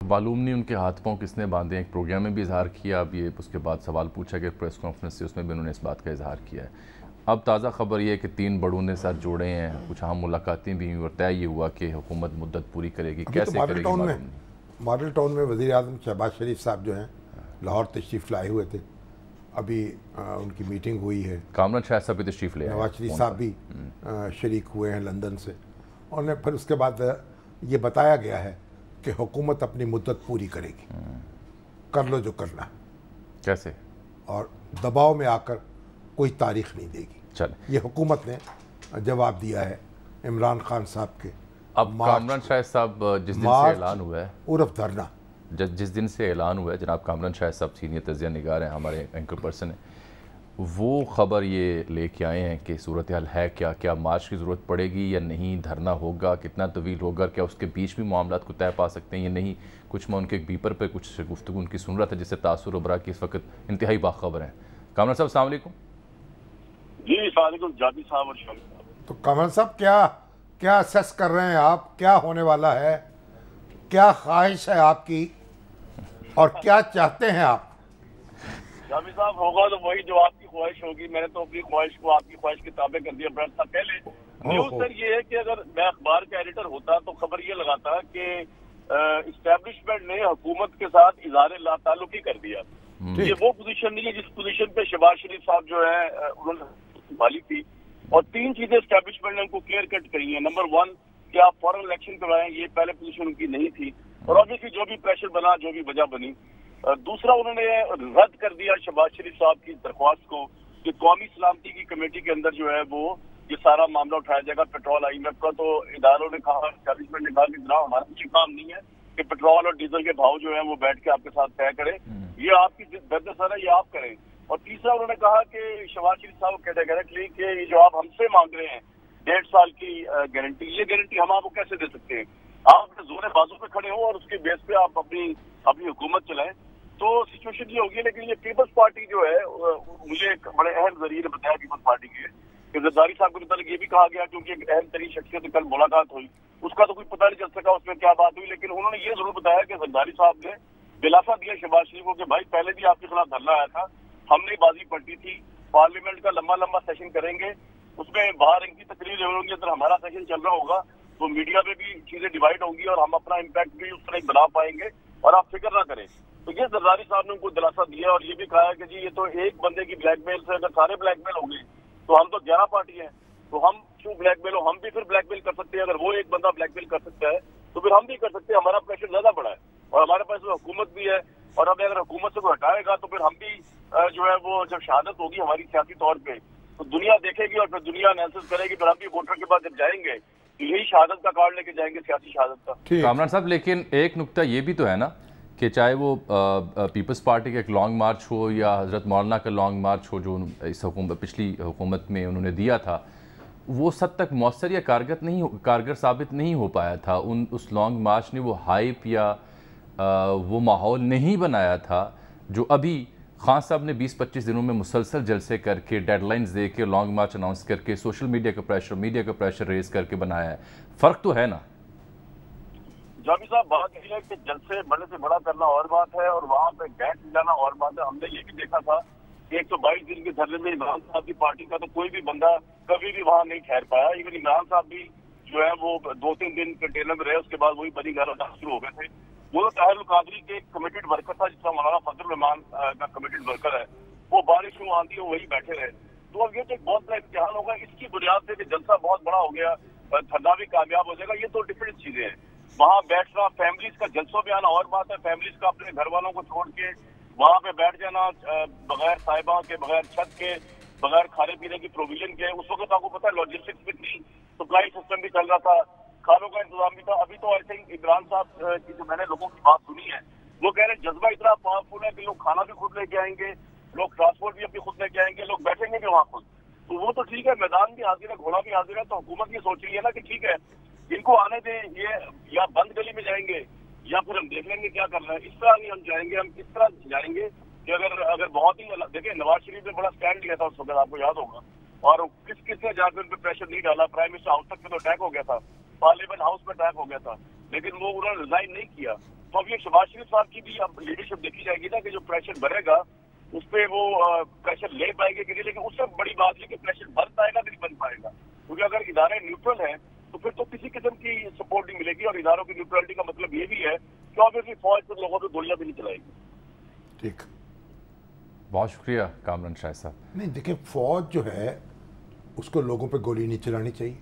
मालूम नहीं उनके हाथ पांव किसने बांधे हैं। एक प्रोग्राम में भी इजहार किया, अब ये उसके बाद सवाल पूछा गया प्रेस कॉन्फ्रेंस से, उसमें भी उन्होंने इस बात का इजहार किया है। अब ताज़ा खबर ये है कि 3 बड़ों ने साथ जोड़े हैं, कुछ अहम मुलाकातें भी हुई और तय ये हुआ कि हुकूमत मुद्दत पूरी करेगी। कैसे तो करेगी मालूम नहीं। मॉडल टाउन में वज़ीर आज़म शहबाज शरीफ साहब जो हैं लाहौर तशरीफ़ लाए हुए थे, अभी उनकी मीटिंग हुई है। कामरान शाह साहब भी तशरीफ़ ले आए, नवाज शरीफ साहब भी शरीक हुए हैं लंदन से, और फिर उसके बाद ये बताया गया है कि हुकूमत अपनी मुद्दत पूरी करेगी, कर लो जो करना है। कैसे? और दबाव में आकर कोई तारीख नहीं देगी। चले, ये हुकूमत ने जवाब दिया है इमरान खान साहब के। अब कामरान शाह साहब जिस दिन से ऐलान हुआ है, उर्फ धरना, जिस दिन से ऐलान हुआ है, जनाब कामरान शाह साहब सीनियर तजिया निगार हैं, हमारे एंकर पर्सन हैं, वो ख़बर ये लेके आए हैं कि सूरत हाल है क्या मार्च की ज़रूरत पड़ेगी या नहीं, धरना होगा, कितना तवील होगा, क्या उसके बीच भी मामलात को तय पा सकते हैं या नहीं। कुछ मैं उनके बीपर पर कुछ गुफ्तगू उनकी सुन रहा था जिससे तासुर उभरा कि इस वक्त इंतहाई बाखबर हैं। कामरान साहब अस्सलाम वालेकुम। जी अस्सलाम वालेकुम जाबी साहब और शामी साहब। तो कामरान साहब क्या असेस कर रहे हैं आप, क्या होने वाला है, क्या ख्वाहिश है आपकी और क्या चाहते हैं आप? जाबी साहब, होगा तो वही जो आपकी ख्वाहिश होगी। मैंने तो अपनी ख्वाहिश को आपकी ख्वाहिश के ताबे कर दिया बड़ा पहले। न्यूज़ सर ये है कि अगर मैं अखबार का एडिटर होता तो खबर ये लगाता कि इस्टेब्लिशमेंट ने हुकूमत के साथ इज़हार लाताल्लुकी कर दिया। ये वो पोजीशन नहीं है जिस पोजीशन पे शहबाज शरीफ साहब जो है उन्होंने संभाली थी। और 3 चीजें इस्टेब्लिशमेंट ने उनको क्लियर कट करी है। नंबर 1 कि आप फॉरन इलेक्शन करवाएं, ये पहले पोजीशन उनकी नहीं थी, और ऑब्वियसली जो भी प्रेशर बना, जो भी वजह बनी। दूसरा, उन्होंने रद्द कर दिया शहबाज शरीफ साहब की दरख्वास्त को कि कौमी सलामती की कमेटी के अंदर जो है वो ये सारा मामला उठाया जाएगा पेट्रोल IMF का। तो इदारों ने कहा, एस्टेब्लिशमेंट ने कहा कि जनाब हमारा कुछ काम नहीं है कि पेट्रोल और डीजल के भाव जो है वो बैठ के आपके साथ तय करें, ये आपकी बिजनेस है ना, ये आप करें। और तीसरा, उन्होंने कहा कि शहबाज शरीफ साहब कैटेगरिकली कि ये जो आप हमसे मांग रहे हैं 1.5 साल की गारंटी, ये गारंटी हम आपको कैसे दे सकते हैं? आप जोरे बाजू पे खड़े हो और उसके बेस पे आप अपनी हुकूमत चलाएं। तो सिचुएशन ये होगी। लेकिन ये पीपल्स पार्टी जो है, मुझे एक बड़े अहम जरिए ने बताया पीपल्स पार्टी के कि जरदारी साहब के मुताबिक ये भी कहा गया, क्योंकि एक अहम तरीन शख्सियत से कल मुलाकात हुई, उसका तो कोई पता नहीं चल सका उसमें क्या बात हुई। लेकिन उन्होंने ये जरूर बताया कि जरदारी साहब ने दिलासा दिया शहबाज शरीफ को कि भाई पहले भी आपके खिलाफ धरना आया था, हमने बाजी पलटी थी, पार्लियामेंट का लंबा सेशन करेंगे, उसमें बाहर इनकी तकरीरें होंगी, अगर हमारा सेशन चल रहा होगा तो मीडिया में भी चीजें डिवाइड होंगी और हम अपना इम्पैक्ट भी उस तरह बना पाएंगे, और आप फिक्र ना करें। तो ये जरदारी साहब ने उनको दिलासा दिया। और ये भी कहा है कि जी ये तो एक बंदे की ब्लैकमेल से अगर सारे ब्लैकमेल हो गए तो हम तो 11 पार्टी हैं, तो हम क्यों ब्लैकमेल हो, हम भी फिर ब्लैकमेल कर सकते हैं। अगर वो एक बंदा ब्लैकमेल कर सकता है तो फिर हम भी कर सकते हैं। हमारा प्रेशर ज्यादा बड़ा है और हमारे पास हुकूमत भी है, और अब अगर हुकूमत से कोई हटाएगा तो फिर हम भी जो है वो जब शहादत होगी हमारी सियासी तौर पे तो दुनिया देखेगी और फिर दुनिया एनालिसिस करेगी, फिर हम भी वोटर के पास जब जाएंगे तो यही शहादत का कार्ड लेके जाएंगे, सियासी शहादत का। कामरान साहब, लेकिन एक नुक्ता ये भी तो है ना कि चाहे वो पीपल्स पार्टी का एक लॉन्ग मार्च हो या हज़रत मौलाना का लॉन्ग मार्च हो जो इस पिछली हुकूमत में उन्होंने दिया था, वो सब तक मौसर या कारगर साबित नहीं हो पाया था। उस लॉन्ग मार्च ने वो हाइप या वो माहौल नहीं बनाया था जो अभी खान साहब ने 20-25 दिनों में मुसलसल जलसे करके, डेडलाइंस दे के, लॉन्ग मार्च अनाउंस करके, सोशल मीडिया का प्रेशर रेज करके बनाया है। फ़र्क तो है ना जाबी साहब? बात यह है कि जलसे बड़े से बड़ा करना और बात है और वहाँ पे गैस जाना और बात है। हमने ये भी देखा था कि 122 दिन के धरने में इमरान साहब की पार्टी का तो कोई भी बंदा कभी भी वहाँ नहीं ठहर पाया। इवन इमरान साहब भी जो है वो 2-3 दिन कंटेनर में रहे, उसके बाद वही बनी घर शुरू हो गए थे। वो तो ताहिर कादरी के कमिटेड वर्कर था, जिसका मौलाना फजल रहमान का कमिटेड वर्कर है, वो बारिश में आंधी हो वही बैठे रहे। तो अब ये तो एक बहुत बड़ा इम्तिहान होगा। इसकी बुनियाद से कि जलसा बहुत बड़ा हो गया, धरना भी कामयाब हो जाएगा, ये तो डिफरेंट चीजें हैं। वहाँ बैठना, फैमिलीज का जलसों में आना और बात है। फैमिलीज का अपने घर वालों को छोड़ के वहाँ पे बैठ जाना बगैर साहिबा के, बगैर छत के, बगैर खाने पीने की प्रोविजन के। उस वक्त आपको पता है लॉजिस्टिक्स भी थी, सप्लाई सिस्टम भी चल रहा था, खानों का इंतजाम भी था। अभी तो आई थिंक इमरान साहब की जो मैंने लोगों की बात सुनी है वो कह रहे हैं जज्बा इतना पावरफुल है कि लोग खाना भी खुद लेके आएंगे, लोग ट्रांसपोर्ट भी अपनी खुद लेके आएंगे, लोग बैठेंगे भी वहाँ खुद। तो वो तो ठीक है, मैदान भी हाजिर है, घोड़ा भी हाजिर है। तो हुकूमत ये सोच रही है ना कि ठीक है इनको आने दें, ये या बंद गली में जाएंगे या फिर हम देख लेंगे क्या करना है। इस तरह नहीं हम जाएंगे, हम इस तरह जाएंगे कि अगर बहुत ही देखिए नवाज शरीफ ने बड़ा स्टैंड लिया था उस वक्त, आपको याद होगा, और किसने जाकर उन पर प्रेशर नहीं डाला। प्राइम मिनिस्टर हाउस तक में तो अटैक हो गया था, पार्लियामेंट हाउस में अटैक हो गया था, लेकिन वो उन्होंने रिजाइन नहीं किया। تو اب یہ शहबाज शरीफ साहब की भी अब लीडरशिप देखी जाएगी ना कि जो प्रेशर बढ़ेगा उस पर वो प्रेशर ले पाएंगे कि नहीं, लेकिन उससे बड़ी बात है कि प्रेशर बन पाएगा कि नहीं बन पाएगा, क्योंकि अगर इदारे न्यूट्रल है तो फिर तो किसी किस्म की सपोर्ट नहीं मिलेगी, और इदारों की न्यूट्रलिटी का मतलब ये भी है कि ऑब्वियसली फौज तो लोगों को गोलियां भी नहीं चलाएगी। ठीक, बहुत शुक्रिया कामरान शाह साहब। नहीं देखिए, फौज जो है उसको लोगों पे गोली नहीं चलानी चाहिए,